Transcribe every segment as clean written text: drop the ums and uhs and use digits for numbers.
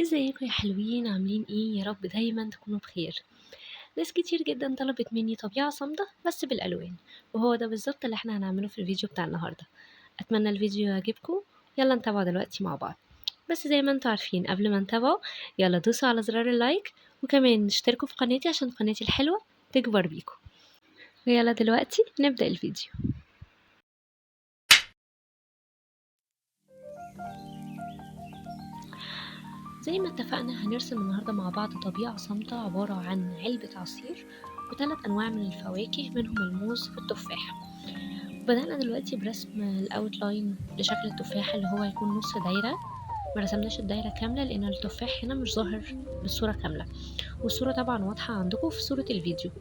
ازيكم يا حلوين، عاملين ايه؟ يا رب دايما تكونوا بخير. ناس كتير جدا طلبت مني طبيعة صامتة بس بالألوان، وهو ده بالظبط اللي احنا هنعمله في الفيديو بتاع النهاردة. أتمنى الفيديو يعجبكم. يلا نتابعه دلوقتي مع بعض. بس زي ما انتوا عارفين، قبل ما نتابعه يلا دوسوا على زرار اللايك، وكمان اشتركوا في قناتي عشان قناتي الحلوة تكبر بيكم. ويلا دلوقتي نبدأ الفيديو. زي ما اتفقنا هنرسم النهاردة مع بعض طبيعة صامتة عبارة عن علبة عصير وثلاث أنواع من الفواكه منهم الموز والتفاح. بدأنا دلوقتي برسم الأوتلاين لشكل التفاح اللي هو هيكون نص دايرة. ما رسمناش الدايرة كاملة لأن التفاح هنا مش ظاهر بالصورة كاملة، والصورة طبعا واضحة عندكم في صورة الفيديو.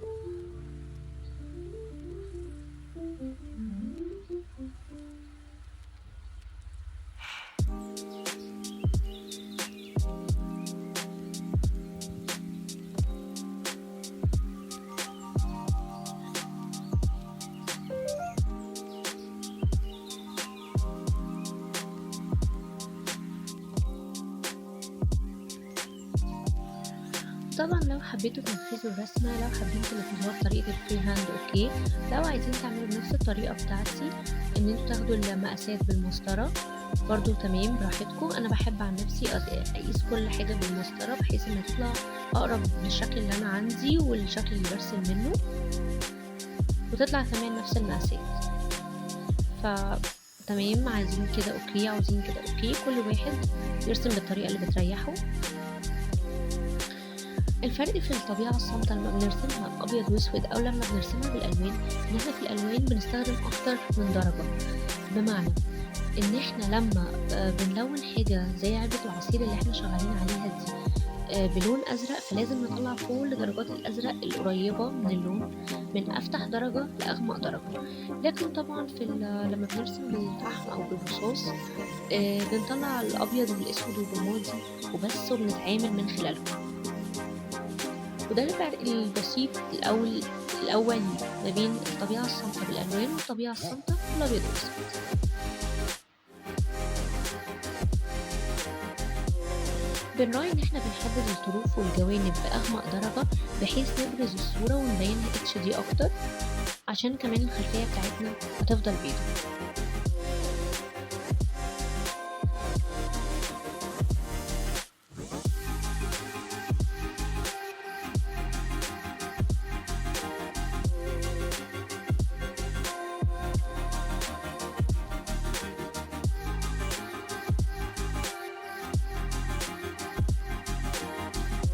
طبعا لو حبيتوا تنفذوا الرسمة، لو حابين تنفذوها بطريقة الفري هاند اوكي. لو عايزين تعملوا بنفس الطريقة بتاعتي ان انتوا تاخدوا المقاسات بالمسطرة برضو تمام براحتكم. انا بحب عن نفسي اقيس كل حاجة بالمسطرة بحيث ان تطلع اقرب للشكل اللي انا عندي والشكل اللي برسم منه، وتطلع كمان نفس المقاسات. ف تمام، عايزين كده اوكي، عاوزين كده اوكي، كل واحد يرسم بالطريقة اللي بتريحه. الفرق في الطبيعة الصامتة لما بنرسمها أبيض وأسود أو لما بنرسمها بالألوان إن احنا في الألوان بنستخدم أكتر من درجة. بمعنى إن احنا لما بنلون حاجة زي علبة العصير اللي احنا شغالين عليها دي بلون أزرق، فلازم نطلع كل درجات الأزرق القريبة من اللون من أفتح درجة لأغمق درجة. لكن طبعا لما بنرسم بالفحم أو بالرصاص بنطلع الأبيض والأسود والرمادي وبس، وبنتعامل من خلالهم. وده الفرق البسيط الأولي ما بين الطبيعة الصامتة بالألوان والطبيعة الصامتة بالأبيض والأسود. بنراعي إن احنا بنحدد الطروف والجوانب بأغمق درجة بحيث نبرز الصورة ونبينها HD أكتر، عشان كمان الخلفية بتاعتنا هتفضل بيضة.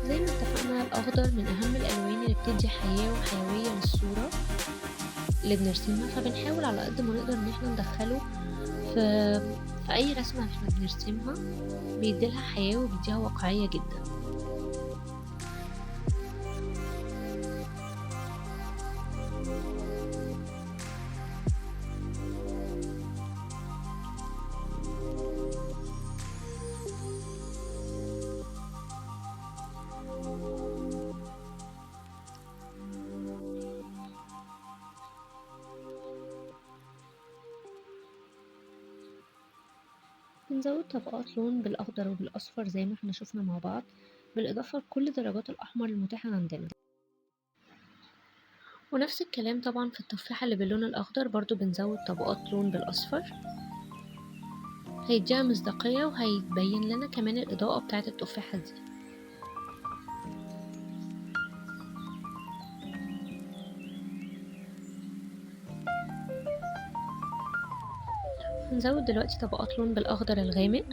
زي ما اتفقنا، الأخضر من أهم الألوان اللي بتدي حياة وحيوية للصورة اللي بنرسمها، فبنحاول على قد ما نقدر إن احنا ندخله في أي رسمة احنا بنرسمها، بيديلها حياة وبيديها واقعية جدا. بنزود طبقات لون بالأخضر وبالأصفر زي ما احنا شفنا مع بعض، بالإضافة لكل درجات الأحمر المتاحة عندنا. ونفس الكلام طبعا في التفاحة اللي باللون الأخضر، برضو بنزود طبقات لون بالأصفر، هيديها مصداقية وهيبين لنا كمان الإضاءة بتاعة التفاحة دي. هنزود دلوقتي طبقات لون بالأخضر الغامق.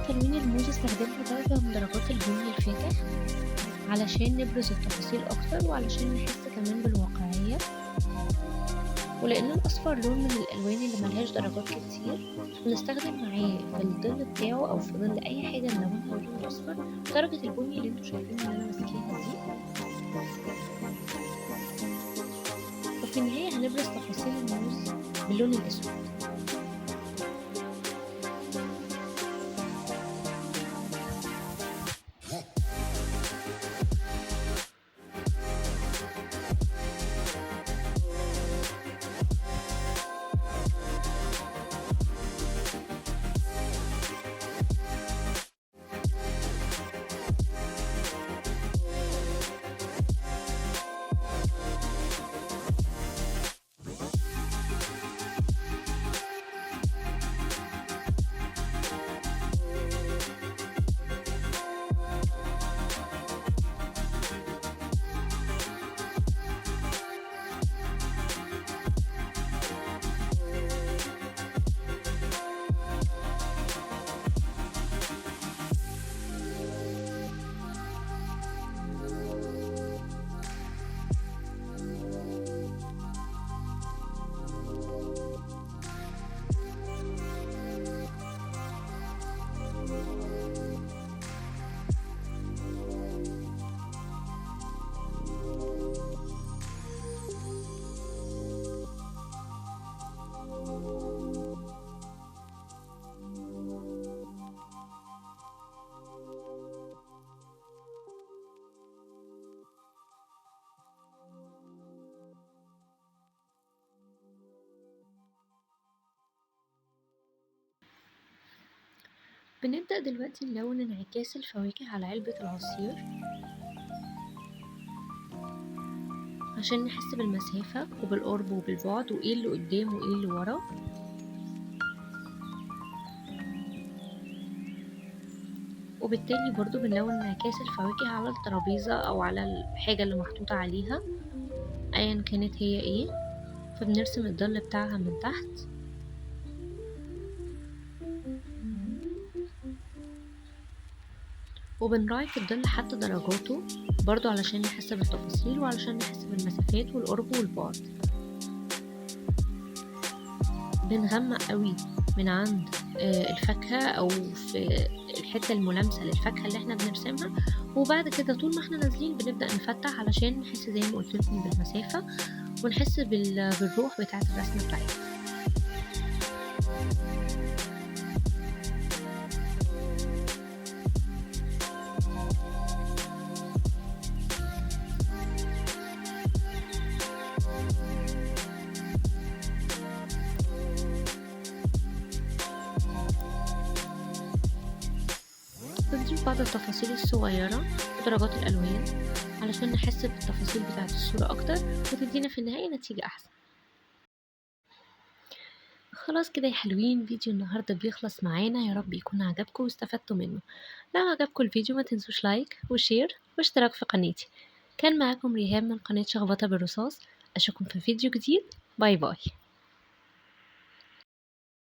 تلوين الموز استخدمنا درجة من درجات البني الفاتح علشان نبرز التفاصيل أكتر وعلشان نحس كمان بالواقعية، ولأن الأصفر لون من الألوان اللي ملهاش درجات كتير بنستخدم معاه في الظل بتاعه أو في ظل أي حاجة نلونها باللون الأصفر درجة البني اللي انتوا شايفين إن أنا ماسكاها دي. وفي النهاية هنبرز تفاصيل الموز باللون الأسود. بنبدأ دلوقتي نلون انعكاس الفواكه على علبة العصير عشان نحس بالمسافة وبالقرب وبالبعد وايه اللي قدام وايه اللي ورا. وبالتالي برضو بنلون انعكاس الفواكه على الترابيزة او على الحاجة اللي محطوطة عليها ايا كانت هي ايه، فبنرسم الظل بتاعها من تحت. وبنراعي في الظل حتى درجاته برضو علشان نحس بالتفاصيل وعلشان نحس بالمسافات والقرب والبعد. بنغمق قوي من عند الفاكهة او في الحتة الملامسة للفاكهة اللي احنا بنرسمها، وبعد كده طول ما احنا نازلين بنبدأ نفتح علشان نحس زي ما قلت لكم بالمسافة ونحس بالروح بتاعة الرسمة بتاعتنا. بنضيف بعض التفاصيل الصغيرة ودرجات الألوان علشان نحس بالتفاصيل بتاعة الصورة أكتر وتدينا في النهاية نتيجة أحسن. خلاص كده يا حلوين، فيديو النهاردة بيخلص معانا، يا رب يكون عجبكم واستفدتوا منه. لو عجبكم الفيديو ما تنسوش لايك وشير واشتراك في قناتي. كان معاكم ريهام من قناة شخبطة بالرصاص، أشوفكم في فيديو جديد. باي باي.